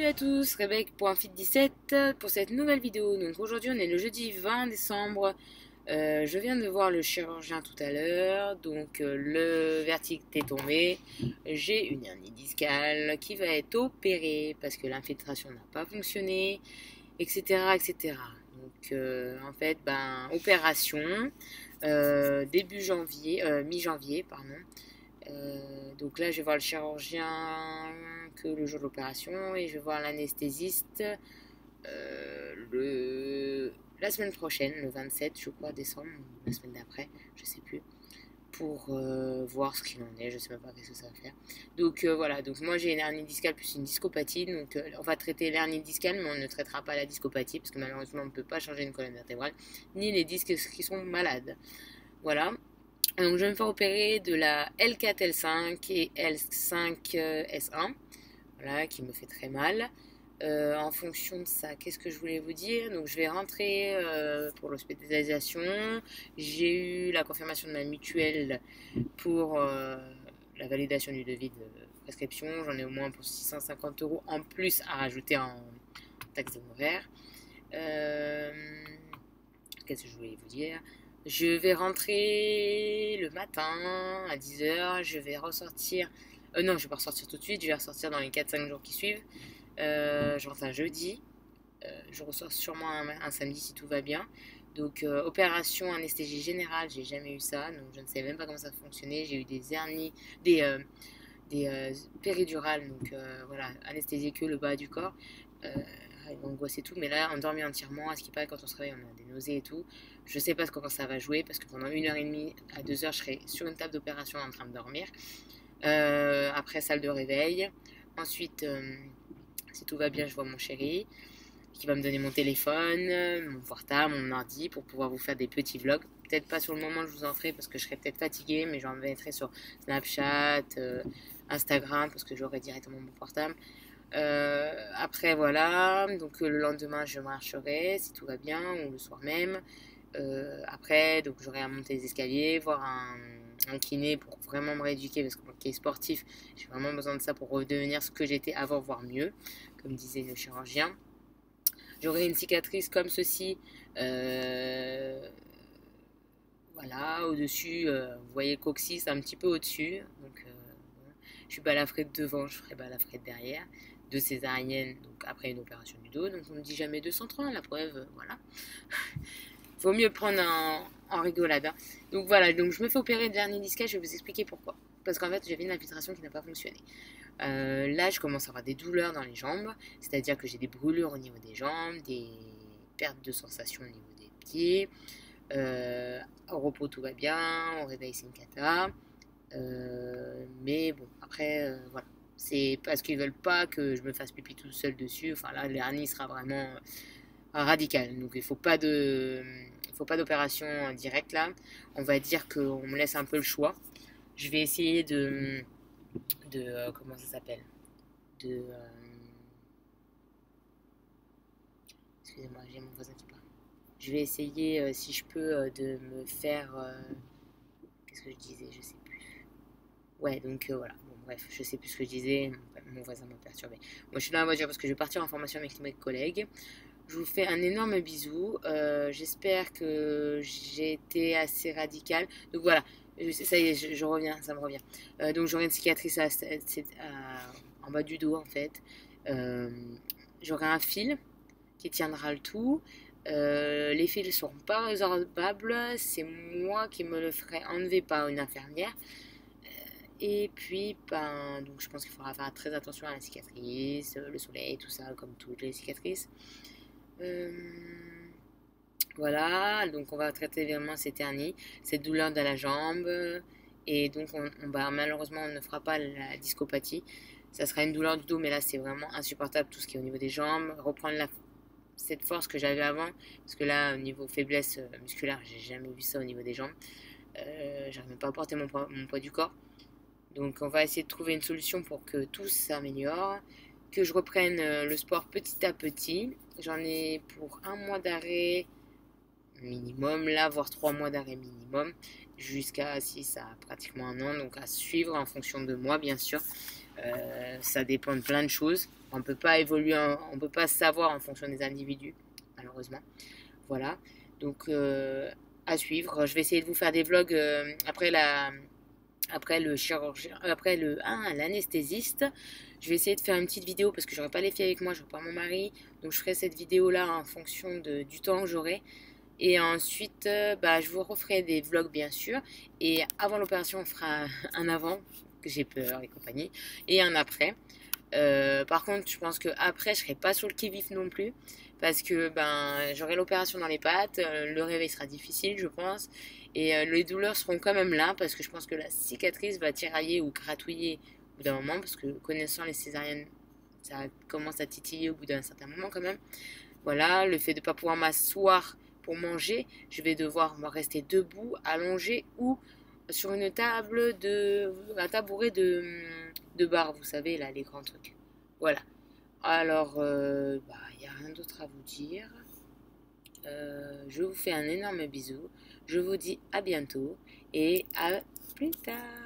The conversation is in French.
Salut à tous, Rebecca pour un Fit 17 pour cette nouvelle vidéo. Donc aujourd'hui on est le jeudi 20 décembre. Je viens de voir le chirurgien tout à l'heure, donc le verdict est tombé. J'ai une hernie discale qui va être opérée parce que l'infiltration n'a pas fonctionné, etc. etc. Donc en fait, opération début janvier, mi-janvier, pardon. Donc là, je vais voir le chirurgien que le jour de l'opération et je vais voir l'anesthésiste la semaine prochaine, le 27, je crois, décembre, ou la semaine d'après, je sais plus, pour voir ce qu'il en est. Je sais même pas ce que ça va faire. Donc voilà, donc moi j'ai une hernie discale plus une discopathie. Donc on va traiter l'hernie discale, mais on ne traitera pas la discopathie parce que malheureusement on ne peut pas changer une colonne vertébrale ni les disques qui sont malades. Voilà. Donc, je vais me faire opérer de la L4, L5 et L5 S1, voilà, qui me fait très mal. En fonction de ça, qu'est-ce que je voulais vous dire? Donc, je vais rentrer pour l'hospitalisation. J'ai eu la confirmation de ma mutuelle pour la validation du devis de prescription. J'en ai au moins pour 650 € en plus à rajouter en taxe d'honoraires. Qu'est-ce que je voulais vous dire? Je vais rentrer le matin à 10 h. Je vais ressortir. Non, je ne vais pas ressortir tout de suite. Je vais ressortir dans les 4-5 jours qui suivent. Je rentre un jeudi. Je ressors sûrement un samedi si tout va bien. Donc, opération anesthésie générale, j'ai jamais eu ça. Donc, je ne sais même pas comment ça fonctionnait. J'ai eu des hernies, des péridurales. Donc, voilà, anesthésier que le bas du corps. Angoisse et tout, mais là endormi entièrement. À ce qui paraît, quand on se réveille on a des nausées et tout. Je sais pas comment ça va jouer parce que pendant 1 h 30 à 2 h je serai sur une table d'opération en train de dormir. Après salle de réveil, ensuite si tout va bien je vois mon chéri qui va me donner mon téléphone, mon portable, mon ordi pour pouvoir vous faire des petits vlogs. Peut-être pas sur le moment je vous en ferai parce que je serai peut-être fatiguée, mais j'en mettrai sur Snapchat, Instagram parce que j'aurai directement mon portable. Après voilà, donc le lendemain je marcherai si tout va bien, ou le soir même. Après donc j'aurai à monter les escaliers, voir un kiné pour vraiment me rééduquer parce que mon kiné sportif, j'ai vraiment besoin de ça pour redevenir ce que j'étais avant, voire mieux, comme disait le chirurgien. J'aurai une cicatrice comme ceci, voilà, au-dessus, vous voyez le coccyx un petit peu au-dessus, donc je suis balafrée de devant, je ferai balafrée de derrière, de césarienne, donc après une opération du dos. Donc on ne dit jamais 230, la preuve, voilà. Vaut mieux prendre en rigolade. Hein. Donc voilà, donc je me fais opérer de l'hernie discale, je vais vous expliquer pourquoi. Parce qu'en fait, j'avais une infiltration qui n'a pas fonctionné. Là, je commence à avoir des douleurs dans les jambes, c'est-à-dire que j'ai des brûlures au niveau des jambes, des pertes de sensation au niveau des pieds. Au repos, tout va bien, au réveil, c'est une cata. Mais bon, après, voilà. C'est parce qu'ils veulent pas que je me fasse pipi tout seul dessus. Enfin là, l'hernie sera vraiment radicale. Donc il faut pas d'opération directe là. On va dire qu'on me laisse un peu le choix. Je vais essayer de comment ça s'appelle? De excusez-moi, j'ai mon voisin qui parle. Je vais essayer, si je peux, de me faire. Qu'est-ce que je disais? Je sais plus. Ouais, donc voilà. Bon, bref, je sais plus ce que je disais. Mon voisin m'a perturbé. Moi, je suis dans la voiture parce que je vais partir en formation avec mes collègues. Je vous fais un énorme bisou. J'espère que j'ai été assez radicale. Donc voilà, ça y est, je reviens, ça me revient. Donc j'aurai une cicatrice en bas du dos en fait. J'aurai un fil qui tiendra le tout. Les fils ne seront pas résorbables. C'est moi qui me le ferai enlever par une infirmière. Et puis, donc je pense qu'il faudra faire très attention à la cicatrice, le soleil, tout ça, comme toutes les cicatrices. Voilà, donc on va traiter vraiment cette hernie, cette douleur de la jambe. Et donc, malheureusement, on ne fera pas la discopathie. Ça sera une douleur du dos, mais là, c'est vraiment insupportable, tout ce qui est au niveau des jambes. Reprendre cette force que j'avais avant, parce que là, au niveau faiblesse musculaire, j'ai jamais vu ça au niveau des jambes. J'arrive même pas à porter mon poids du corps. Donc on va essayer de trouver une solution pour que tout s'améliore, que je reprenne le sport petit à petit. J'en ai pour 1 mois d'arrêt minimum, là, voire 3 mois d'arrêt minimum, jusqu'à 6 à pratiquement 1 an, donc à suivre en fonction de moi, bien sûr. Ça dépend de plein de choses. on peut pas évoluer, on peut pas savoir en fonction des individus, malheureusement. Voilà, donc à suivre. Je vais essayer de vous faire des vlogs après le chirurgien, l'anesthésiste. Je vais essayer de faire une petite vidéo parce que j'aurai pas les filles avec moi, j'aurai pas mon mari, donc je ferai cette vidéo là en fonction du temps que j'aurai. Et ensuite, je vous referai des vlogs bien sûr. Et avant l'opération, on fera un avant, que j'ai peur et compagnie, et un après. Par contre, je pense que après, je serai pas sur le qui-vif non plus, parce que j'aurai l'opération dans les pattes, le réveil sera difficile, je pense, et les douleurs seront quand même là, parce que je pense que la cicatrice va tirailler ou gratouiller au bout d'un moment, parce que connaissant les césariennes, ça commence à titiller au bout d'un certain moment quand même. Voilà, le fait de ne pas pouvoir m'asseoir pour manger, je vais devoir me rester debout, allongé ou sur une table un tabouret de bar, vous savez, là, les grands trucs. Voilà. Alors, il n'y a rien d'autre à vous dire. Je vous fais un énorme bisou. Je vous dis à bientôt et à plus tard.